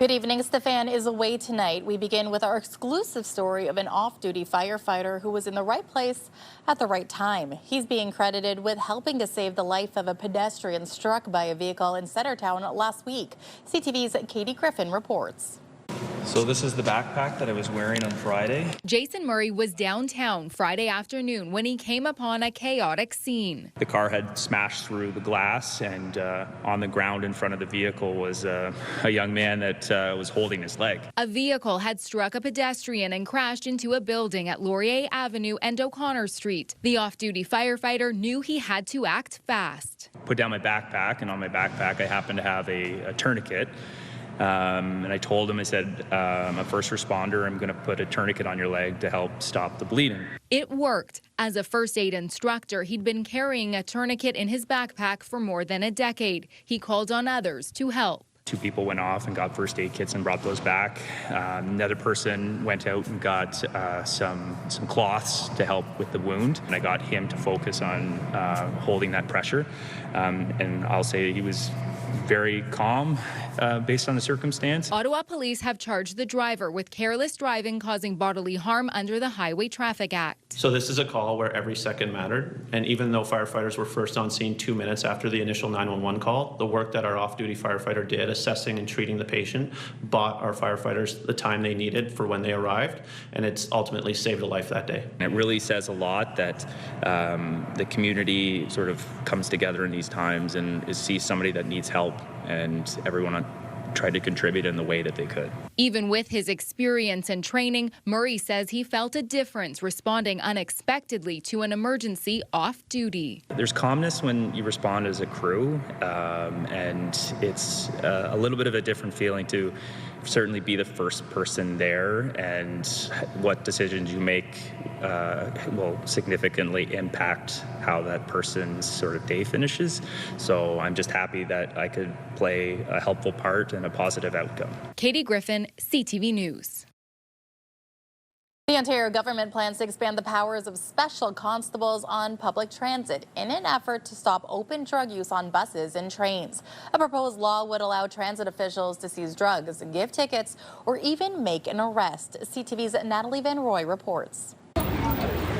Good evening. Stefan is away tonight. We begin with our exclusive story of an off-duty firefighter who was in the right place at the right time. He's being credited with helping to save the life of a pedestrian struck by a vehicle in Centertown last week. CTV's Katie Griffin reports. So this is the backpack that I was wearing on Friday. Jason Murray was downtown Friday afternoon when he came upon a chaotic scene. The car had smashed through the glass, and on the ground in front of the vehicle was a young man that was holding his leg. A vehicle had struck a pedestrian and crashed into a building at Laurier Avenue and O'Connor Street. The off-duty firefighter knew he had to act fast. Put down my backpack, and on my backpack I happened to have a tourniquet. And I told him, I said, I'm a first responder. I'm going to put a tourniquet on your leg to help stop the bleeding. It worked. As a first aid instructor, he'd been carrying a tourniquet in his backpack for more than a decade. He called on others to help. 2 people went off and got first aid kits and brought those back. Another person went out and got some cloths to help with the wound. And I got him to focus on holding that pressure. And I'll say he was very calm based on the circumstance. Ottawa police have charged the driver with careless driving causing bodily harm under the Highway Traffic Act. So this is a call where every second mattered. And even though firefighters were first on scene 2 minutes after the initial 911 call, the work that our off-duty firefighter did assessing and treating the patient bought our firefighters the time they needed for when they arrived. And it's ultimately saved a life that day. It really says a lot that the community sort of comes together in these times and sees somebody that needs help, and everyone tried to contribute in the way that they could. Even with his experience and training, Murray says he felt a difference responding unexpectedly to an emergency off-duty. There's calmness when you respond as a crew, and it's a little bit of a different feeling to certainly be the first person there, and what decisions you make will significantly impact how that person's sort of day finishes. So I'm just happy that I could play a helpful part and a positive outcome. Katie Griffin, CTV News. The Ontario government plans to expand the powers of special constables on public transit in an effort to stop open drug use on buses and trains. A proposed law would allow transit officials to seize drugs, give tickets, or even make an arrest. CTV's Natalie Van Roy reports.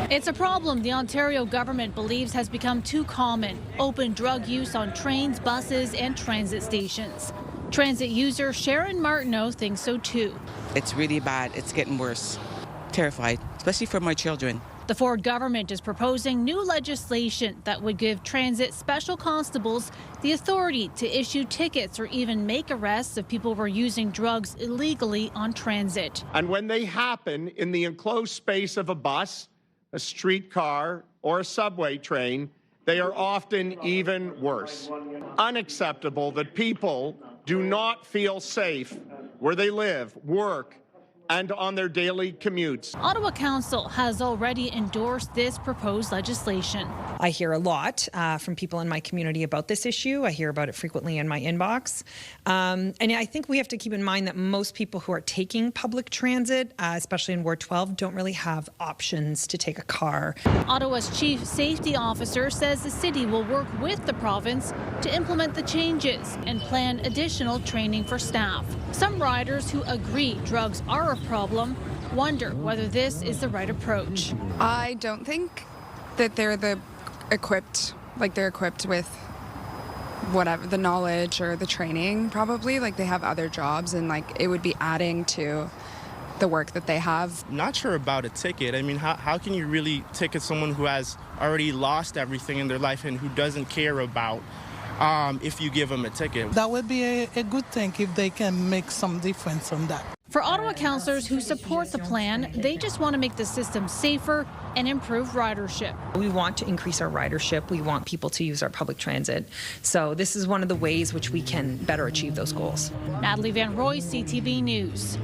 It's a problem the Ontario government believes has become too common: open drug use on trains, buses, and transit stations. Transit user Sharon Martineau thinks so too. It's really bad. It's getting worse. Terrified, especially for my children. The Ford government is proposing new legislation that would give transit special constables the authority to issue tickets or even make arrests if people were using drugs illegally on transit. And when they happen in the enclosed space of a bus, a streetcar, or a subway train, they are often even worse. Unacceptable that people do not feel safe where they live, work, and on their daily commutes. Ottawa Council has already endorsed this proposed legislation. I hear a lot from people in my community about this issue. I hear about it frequently in my inbox. And I think we have to keep in mind that most people who are taking public transit, especially in Ward 12, don't really have options to take a car. Ottawa's chief safety officer says the city will work with the province to implement the changes and plan additional training for staff. Some riders who agree drugs are a problem wonder whether this is the right approach. I don't think that they're equipped with whatever, the knowledge or the training, probably. Like, they have other jobs, and it would be adding to the work that they have. Not sure about a ticket. I mean, how can you really ticket someone who has already lost everything in their life and who doesn't care about if you give them a ticket? That would be a good thing if they can make some difference on that. For Ottawa councillors who support the plan, they just want to make the system safer and improve ridership. We want to increase our ridership. We want people to use our public transit. So this is one of the ways which we can better achieve those goals. Natalie Van Roy, CTV News.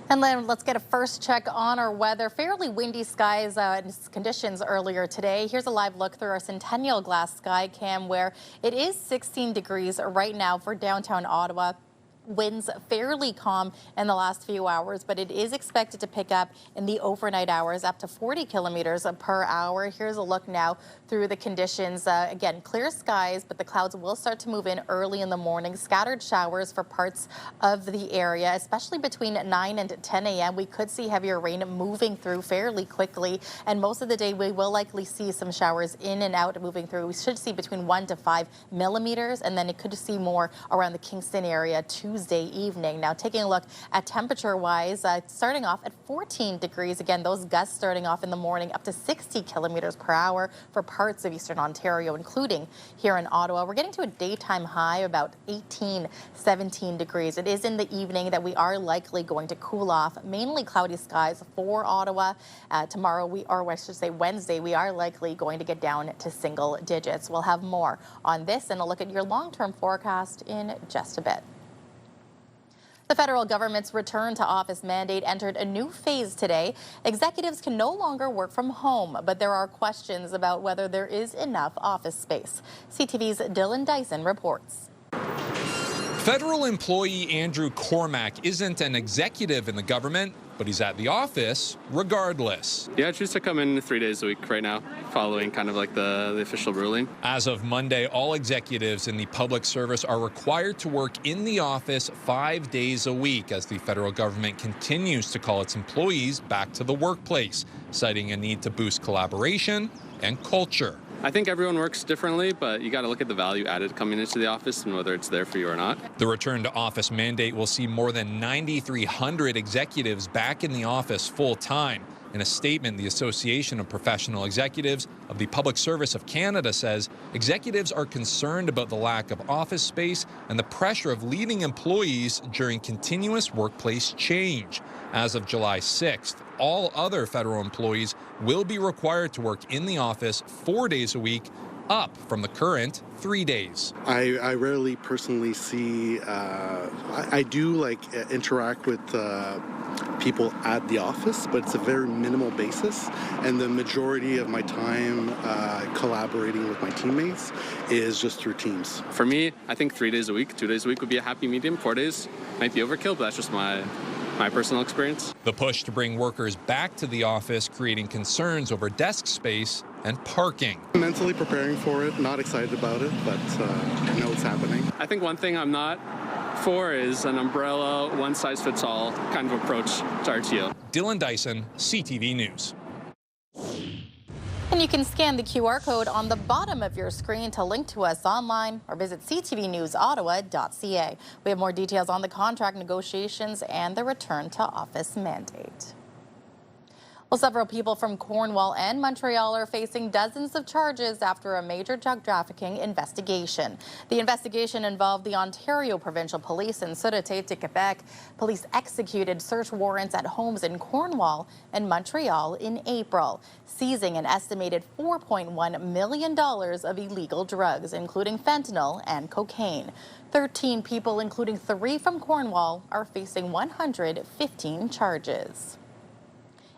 And then let's get a first check on our weather. Fairly windy skies and conditions earlier today. Here's a live look through our Centennial Glass sky cam, where it is 16 degrees right now for downtown Ottawa. winds fairly calm in the last few hours, but it is expected to pick up in the overnight hours up to 40 kilometers per hour. Here's a look now through the conditions. Again, clear skies, but the clouds will start to move in early in the morning. Scattered showers for parts of the area, especially between 9 and 10 a.m. We could see heavier rain moving through fairly quickly, and most of the day we will likely see some showers in and out moving through. We should see between 1 to 5 millimeters, and then it could see more around the Kingston area Tuesday evening. Now, taking a look at temperature-wise, starting off at 14 degrees. Again, those gusts starting off in the morning up to 60 kilometers per hour for parts of eastern Ontario, including here in Ottawa. We're getting to a daytime high about 18, 17 degrees. It is in the evening that we are likely going to cool off. Mainly cloudy skies for Ottawa. Tomorrow, or I should say Wednesday, we are likely going to get down to single digits. We'll have more on this and a look at your long-term forecast in just a bit. The federal government's return to office mandate entered a new phase today. Executives can no longer work from home, but there are questions about whether there is enough office space. CTV's Dylan Dyson reports. Federal employee Andrew Cormack isn't an executive in the government, but he's at the office regardless. Yeah, I choose to come in 3 days a week right now, following kind of like the official ruling. As of Monday, all executives in the public service are required to work in the office 5 days a week as the federal government continues to call its employees back to the workplace, citing a need to boost collaboration and culture. I think everyone works differently, but you got to look at the value added coming into the office and whether it's there for you or not. The return to office mandate will see more than 9,300 executives back in the office full time. In a statement, the Association of Professional Executives of the Public Service of Canada says executives are concerned about the lack of office space and the pressure of leading employees during continuous workplace change. As of July 6th, all other federal employees will be required to work in the office 4 days a week, up from the current 3 days. I rarely personally see, I do interact with people at the office, but it's a very minimal basis. And the majority of my time collaborating with my teammates is just through Teams. For me, I think 3 days a week, 2 days a week would be a happy medium. 4 days might be overkill, but that's just my personal experience. The push to bring workers back to the office creating concerns over desk space and parking. Mentally preparing for it, not excited about it, but I know it's happening. I think one thing I'm not for is an umbrella, one-size-fits-all kind of approach to RTO. Dylan Dyson, CTV News. And you can scan the QR code on the bottom of your screen to link to us online or visit ctvnewsottawa.ca. We have more details on the contract negotiations and the return to office mandate. Well, several people from Cornwall and Montreal are facing dozens of charges after a major drug trafficking investigation. The investigation involved the Ontario Provincial Police and Sûreté de Québec. Police executed search warrants at homes in Cornwall and Montreal in April, seizing an estimated $4.1 million of illegal drugs, including fentanyl and cocaine. 13 people, including 3 from Cornwall, are facing 115 charges.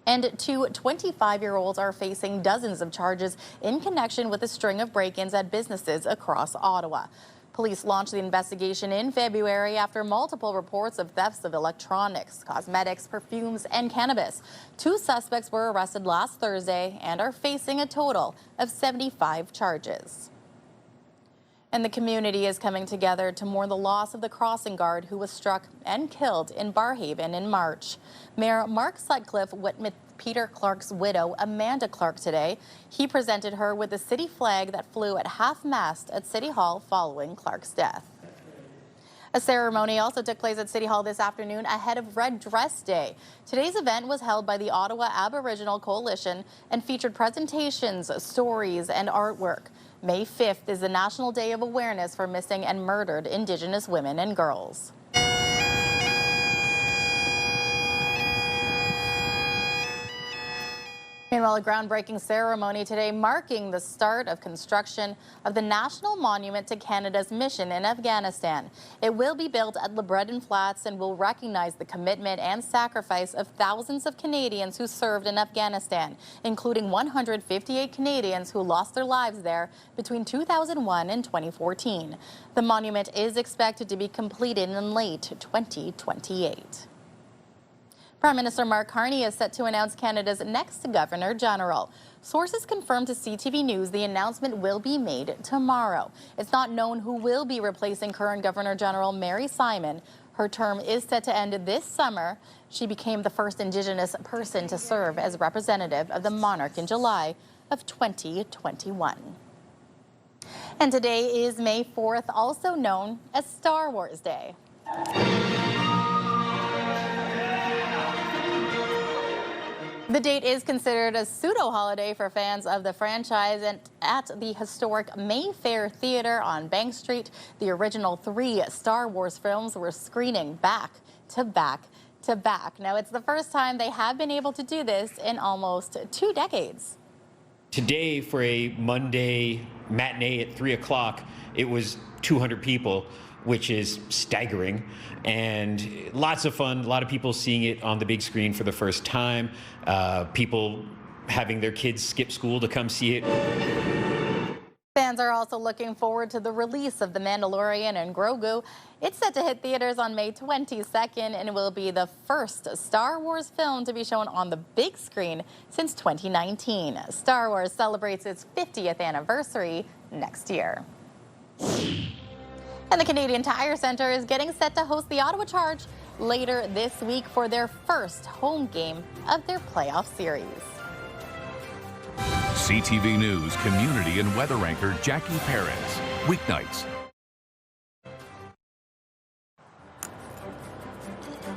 And 2 25-year-olds are facing dozens of charges in connection with a string of break-ins at businesses across Ottawa. Police launched the investigation in February after multiple reports of thefts of electronics, cosmetics, perfumes, and cannabis. 2 suspects were arrested last Thursday and are facing a total of 75 charges. And the community is coming together to mourn the loss of the crossing guard who was struck and killed in Barrhaven in March. Mayor Mark Sutcliffe witnessed Peter Clark's widow, Amanda Clark, today. He presented her with the city flag that flew at half-mast at City Hall following Clark's death. A ceremony also took place at City Hall this afternoon ahead of Red Dress Day. Today's event was held by the Ottawa Aboriginal Coalition and featured presentations, stories, and artwork. May 5th is the National Day of Awareness for Missing and Murdered Indigenous Women and Girls. Meanwhile, a groundbreaking ceremony today marking the start of construction of the National Monument to Canada's mission in Afghanistan. It will be built at LeBreton Flats and will recognize the commitment and sacrifice of thousands of Canadians who served in Afghanistan, including 158 Canadians who lost their lives there between 2001 and 2014. The monument is expected to be completed in late 2028. Prime Minister Mark Carney is set to announce Canada's next Governor General. Sources confirmed to CTV News the announcement will be made tomorrow. It's not known who will be replacing current Governor General Mary Simon. Her term is set to end this summer. She became the first Indigenous person to serve as representative of the monarch in July of 2021. And today is May 4th, also known as Star Wars Day. The date is considered a pseudo-holiday for fans of the franchise, and at the historic Mayfair Theatre on Bank Street, the original 3 Star Wars films were screening back to back to back. Now, it's the first time they have been able to do this in almost 2 decades. Today, for a Monday matinee at 3 o'clock, it was 200 people, which is staggering, and lots of fun. A lot of people seeing it on the big screen for the first time. People having their kids skip school to come see it. Fans are also looking forward to the release of The Mandalorian and Grogu. It's set to hit theaters on May 22nd, and it will be the first Star Wars film to be shown on the big screen since 2019. Star Wars celebrates its 50th anniversary next year. And the Canadian Tire Centre is getting set to host the Ottawa Charge later this week for their first home game of their playoff series. CTV News community and weather anchor Jackie Perez. Weeknights.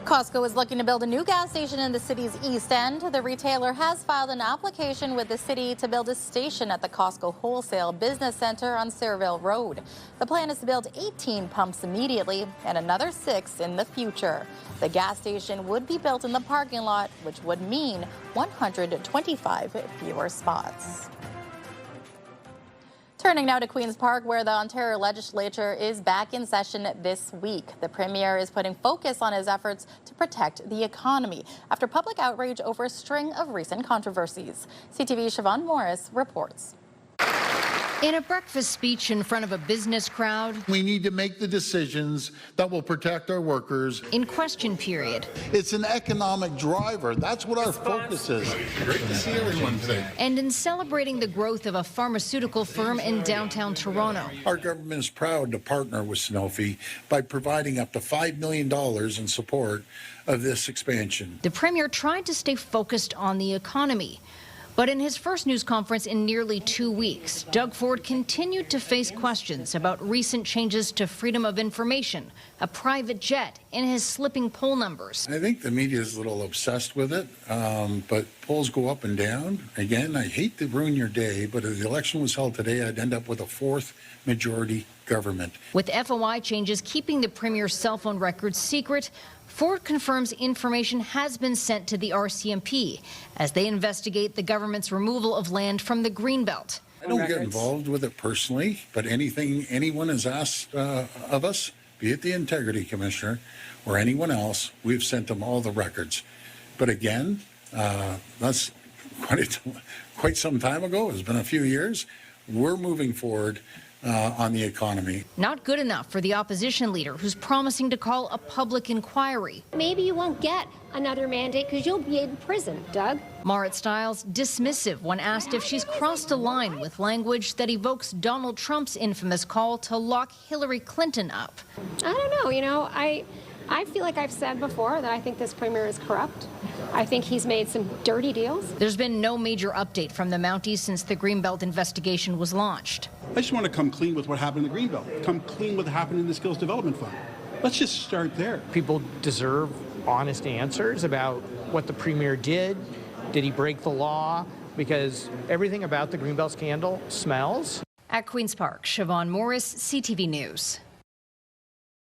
Costco is looking to build a new gas station in the city's East End. The retailer has filed an application with the city to build a station at the Costco Wholesale Business Center on Sayreville Road. The plan is to build 18 pumps immediately and another 6 in the future. The gas station would be built in the parking lot, which would mean 125 fewer spots. Turning now to Queen's Park, where the Ontario Legislature is back in session this week. The Premier is putting focus on his efforts to protect the economy after public outrage over a string of recent controversies. CTV's Siobhan Morris reports. In a breakfast speech in front of a business crowd, we need to make the decisions that will protect our workers. In question period. It's an economic driver. That's what our focus is. Great to see everyone today. And in celebrating the growth of a pharmaceutical firm in downtown Toronto. Our government is proud to partner with Sanofi by providing up to $5 million in support of this expansion. The Premier tried to stay focused on the economy. But in his first news conference in nearly 2 weeks, Doug Ford continued to face questions about recent changes to freedom of information, a private jet, and his slipping poll numbers. I think the media is a little obsessed with it, but polls go up and down. Again, I hate to ruin your day, but if the election was held today, I'd end up with a 4th majority government. With FOI changes keeping the Premier's cell phone records secret, Ford confirms information has been sent to the RCMP as they investigate the government's removal of land from the Greenbelt. I don't get involved with it personally, but anything anyone has asked of us, be it the Integrity Commissioner or anyone else, we've sent them all the records. But again, that's quite some time ago. It's been a few years. We're moving forward on the economy. Not good enough for the opposition leader who's promising to call a public inquiry. Maybe you won't get another mandate because you'll be in prison, Doug. Marit Stiles dismissive when asked if she's crossed a line with language that evokes Donald Trump's infamous call to lock Hillary Clinton up. I don't know. I feel like I've said before that I think this premier is corrupt. I think he's made some dirty deals. There's been no major update from the Mounties since the Greenbelt investigation was launched. I just want to come clean with what happened in the Greenbelt. Come clean with what happened in the Skills Development Fund. Let's just start there. People deserve honest answers about what the premier did. Did he break the law? Because everything about the Greenbelt scandal smells. At Queen's Park, Siobhan Morris, CTV News.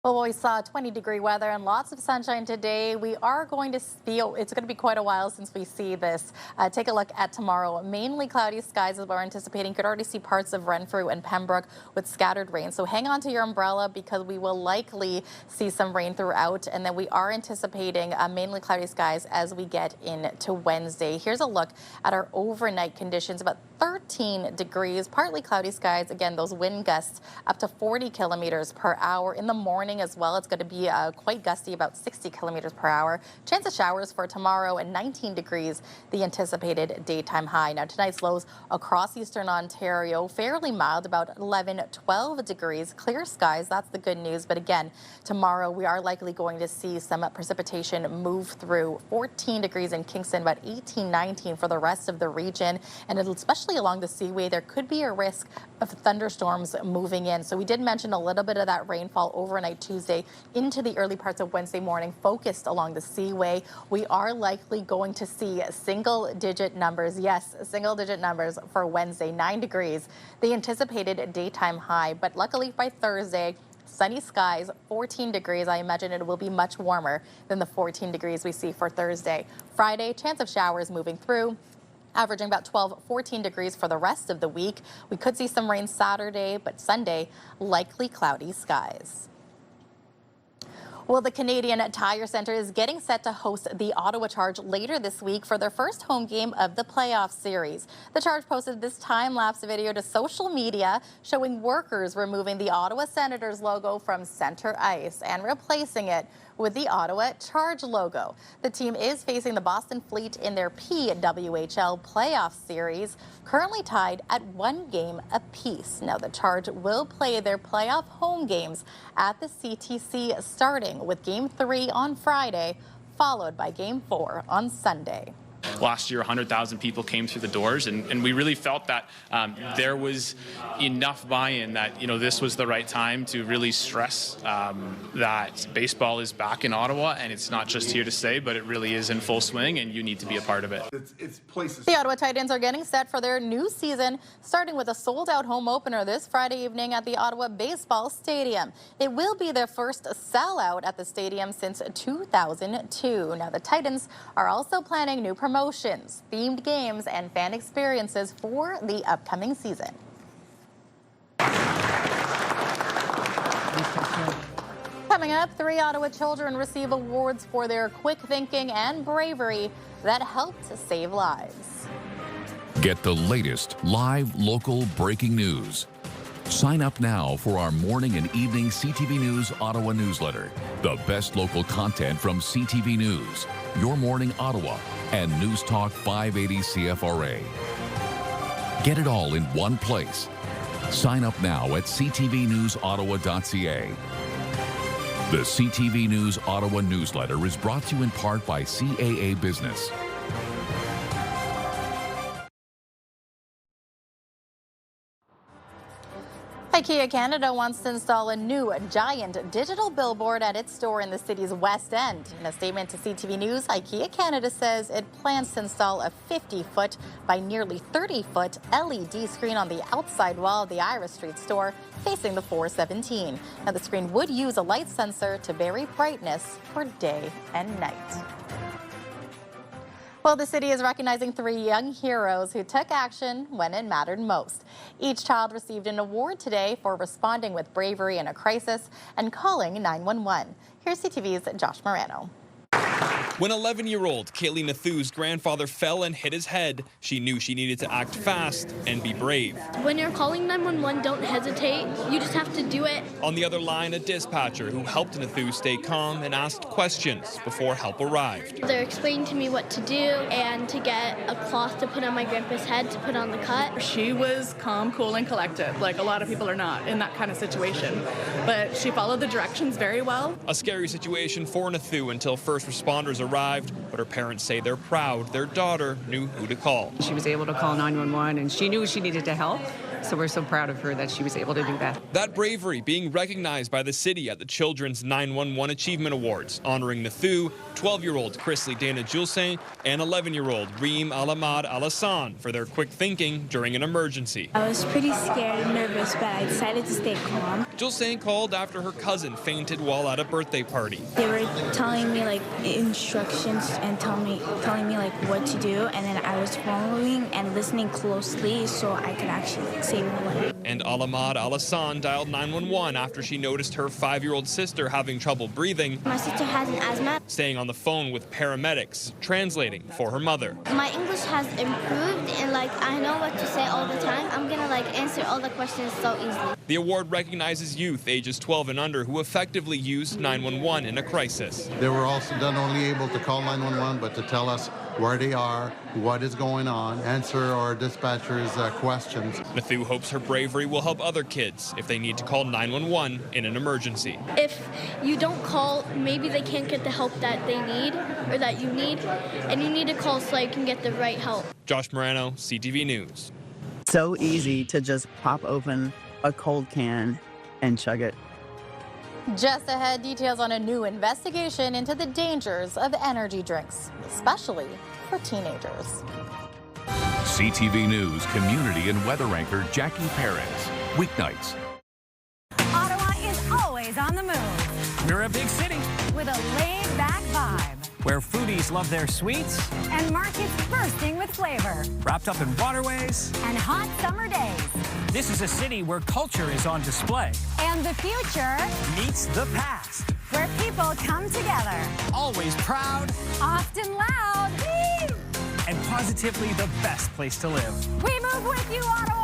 Well, we saw 20-degree weather and lots of sunshine today. We are going to feel it's going to be quite a while since we see this. Take a look at tomorrow. Mainly cloudy skies as we're anticipating. Could already see parts of Renfrew and Pembroke with scattered rain. So hang on to your umbrella because we will likely see some rain throughout. And then we are anticipating mainly cloudy skies as we get into Wednesday. Here's a look at our overnight conditions. About 13 degrees, partly cloudy skies. Again, those wind gusts up to 40 kilometers per hour. In the morning as well, it's going to be quite gusty, about 60 kilometers per hour. Chance of showers for tomorrow and 19 degrees, the anticipated daytime high. Now tonight's lows across eastern Ontario, fairly mild, about 11, 12 degrees. Clear skies, that's the good news. But again, tomorrow we are likely going to see some precipitation move through. 14 degrees in Kingston, about 18, 19 for the rest of the region. And especially along the Seaway, there could be a risk of thunderstorms moving in. So we did mention a little bit of that rainfall overnight Tuesday into the early parts of Wednesday morning, focused along the Seaway. We are likely going to see single-digit numbers. Yes, single-digit numbers for Wednesday, 9 degrees, the anticipated daytime high. But luckily by Thursday, sunny skies, 14 degrees. I imagine it will be much warmer than the 14 degrees we see for Thursday. Friday, chance of showers moving through, averaging about 12, 14 degrees for the rest of the week. We could see some rain Saturday, but Sunday, likely cloudy skies. Well, the Canadian Tire Centre is getting set to host the Ottawa Charge later this week for their first home game of the playoff series. The Charge posted this time-lapse video to social media showing workers removing the Ottawa Senators logo from center ice and replacing it with the Ottawa Charge logo. The team is facing the Boston Fleet in their PWHL playoff series, currently tied at 1 game apiece. Now, the Charge will play their playoff home games at the CTC, starting with Game 3 on Friday, followed by Game 4 on Sunday. Last year, 100,000 people came through the doors, and we really felt that there was enough buy-in that, this was the right time to really stress that baseball is back in Ottawa, and it's not just here to stay, but it really is in full swing, and you need to be a part of it. The Ottawa Titans are getting set for their new season, starting with a sold-out home opener this Friday evening at the Ottawa Baseball Stadium. It will be their first sellout at the stadium since 2002. Now, the Titans are also planning new promotions, themed games, and fan experiences for the upcoming season. Coming up, 3 Ottawa children receive awards for their quick thinking and bravery that helped to save lives. Get the latest live local breaking news. Sign up now for our morning and evening CTV News Ottawa newsletter. The best local content from CTV News, Your Morning Ottawa, and News Talk 580 CFRA. Get it all in one place. Sign up now at ctvnewsottawa.ca. The CTV News Ottawa newsletter is brought to you in part by CAA Business. IKEA Canada wants to install a new giant digital billboard at its store in the city's West End. In a statement to CTV News, IKEA Canada says it plans to install a 50-foot by nearly 30-foot LED screen on the outside wall of the Iris Street store facing the 417. Now, the screen would use a light sensor to vary brightness for day and night. Well, the city is recognizing 3 young heroes who took action when it mattered most. Each child received an award today for responding with bravery in a crisis and calling 911. Here's CTV's Josh Morano. When 11-year-old Kailey Nathoo's grandfather fell and hit his head, she knew she needed to act fast and be brave. When you're calling 911, don't hesitate. You just have to do it. On the other line, a dispatcher who helped Nathoo stay calm and asked questions before help arrived. They're explaining to me what to do and to get a cloth to put on my grandpa's head to put on the cut. She was calm, cool, and collected, like a lot of people are not in that kind of situation. But she followed the directions very well. A scary situation for Nathoo until first responders arrived, but her parents say they're proud their daughter knew who to call. She was able to call 911 and she knew she needed to help, So we're so proud of her that she was able to do that. That bravery being recognized by the city at the Children's 911 Achievement Awards, honoring Nathoo, 12-year-old Chrisley Dana Julsaint, and 11-year-old Reem Ahmad Hasan for their quick thinking during an emergency. I was pretty scared and nervous, but I decided to stay calm. Julsaint called after her cousin fainted while at a birthday party. They were telling me like instructions and telling me like what to do, and then I was following and listening closely so I could actually like save her life. And Ahmad Hasan dialed 911 after she noticed her 5-year-old sister having trouble breathing. My sister has an asthma. Staying on the phone with paramedics, translating for her mother. My English has improved and like I know what to say all the time. I'm gonna like answer all the questions so easily. The award recognizes youth ages 12 and under who effectively used 911 in a crisis. They were also not only able to call 911, but to tell us where they are, what is going on, answer our dispatchers' questions. Nathoo hopes her bravery will help other kids if they need to call 911 in an emergency. If you don't call, maybe they can't get the help that they need or that you need, and you need to call so you can get the right help. Josh Morano, CTV News. So easy to just pop open a cold can and chug it. Just ahead, details on a new investigation into the dangers of energy drinks, especially for teenagers. CTV News community and weather anchor Jackie Perez. Weeknights. Ottawa is always on the move. We're a big city with a laid-back vibe. Where foodies love their sweets. And markets bursting with flavor. Wrapped up in waterways. And hot summer days. This is a city where culture is on display. And the future meets the past. Where people come together. Always proud. Often loud. Whee! And positively the best place to live. We move with you, Ottawa!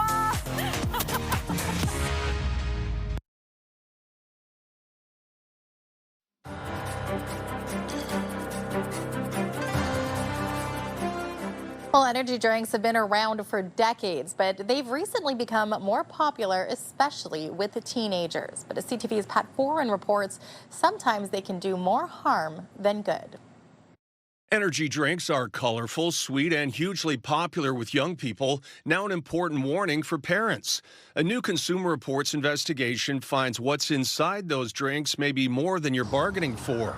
Well, energy drinks have been around for decades, but they've recently become more popular, especially with the teenagers. But as CTV's Pat Foran reports, sometimes they can do more harm than good. Energy drinks are colorful, sweet, and hugely popular with young people. Now an important warning for parents. A new Consumer Reports investigation finds what's inside those drinks may be more than you're bargaining for.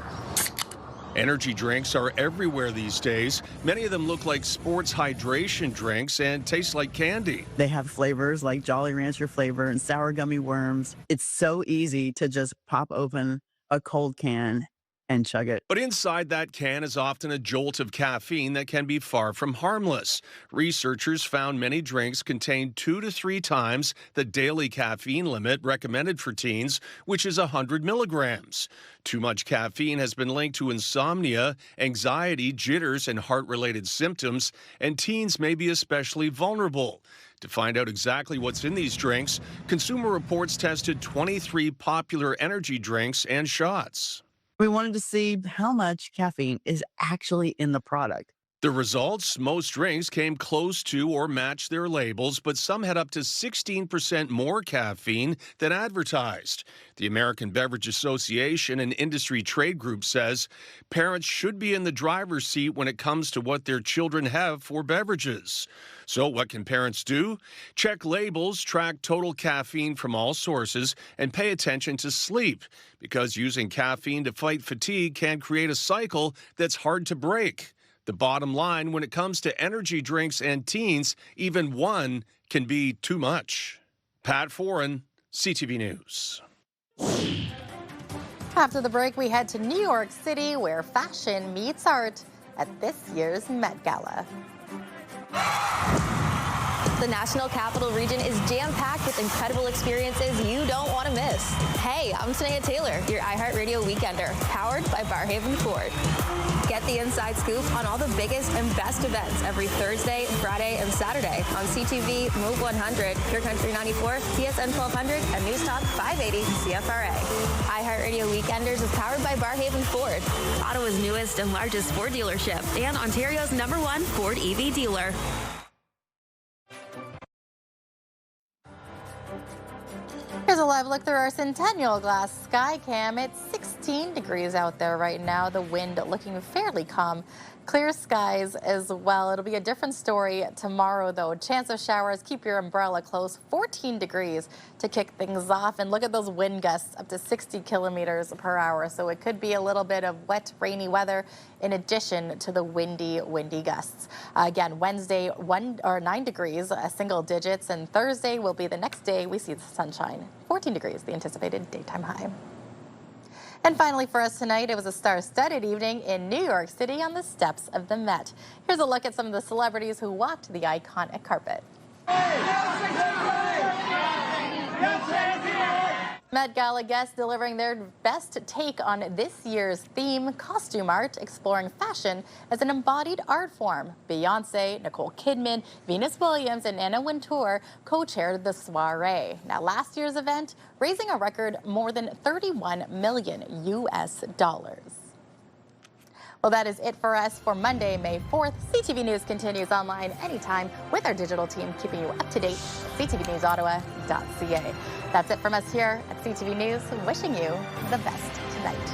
Energy drinks are everywhere these days. Many of them look like sports hydration drinks and taste like candy. They have flavors like Jolly Rancher flavor and sour gummy worms. It's so easy to just pop open a cold can and chug it. But inside that can is often a jolt of caffeine that can be far from harmless. Researchers found many drinks contain 2 to 3 times the daily caffeine limit recommended for teens, which is 100 milligrams. Too much caffeine has been linked to insomnia, anxiety, jitters, and heart-related symptoms, and teens may be especially vulnerable. To find out exactly what's in these drinks, Consumer Reports tested 23 popular energy drinks and shots. We wanted to see how much caffeine is actually in the product. The results, most drinks came close to or matched their labels, but some had up to 16% more caffeine than advertised. The American Beverage Association, an industry trade group, says parents should be in the driver's seat when it comes to what their children have for beverages. So what can parents do? Check labels, track total caffeine from all sources, and pay attention to sleep, because using caffeine to fight fatigue can create a cycle that's hard to break. The bottom line, when it comes to energy drinks and teens, even one can be too much. Pat Foran, CTV News. After the break, we head to New York City, where fashion meets art at this year's Met Gala. The National Capital Region is jam-packed with incredible experiences you don't want to miss. Hey, I'm Tanea Taylor, your iHeartRadio Weekender, powered by Barrhaven Ford. Get the inside scoop on all the biggest and best events every Thursday, Friday, and Saturday on CTV, Move 100, Pure Country 94, TSN 1200, and News Talk 580 CFRA. iHeartRadio Weekenders is powered by Barrhaven Ford, Ottawa's newest and largest Ford dealership, and Ontario's #1 Ford EV dealer. Here's a live look through our Centennial Glass sky cam. It's 16 degrees out there right now. The wind looking fairly calm. Clear skies as well. It'll be a different story tomorrow, though. Chance of showers. Keep your umbrella close. 14 degrees to kick things off. And look at those wind gusts up to 60 kilometers per hour. So it could be a little bit of wet, rainy weather in addition to the windy gusts. Again, Wednesday, 9 degrees, single digits. And Thursday will be the next day we see the sunshine. 14 degrees, the anticipated daytime high. And finally for us tonight, it was a star-studded evening in New York City on the steps of the Met. Here's a look at some of the celebrities who walked the iconic carpet. Met Gala guests delivering their best take on this year's theme, costume art, exploring fashion as an embodied art form. Beyonce, Nicole Kidman, Venus Williams, and Anna Wintour co-chaired the soiree. Now, last year's event raising a record more than $31 million US. Well, that is it for us for Monday, May 4th. CTV News continues online anytime with our digital team, keeping you up to date at ctvnewsottawa.ca. That's it from us here at CTV News, wishing you the best tonight.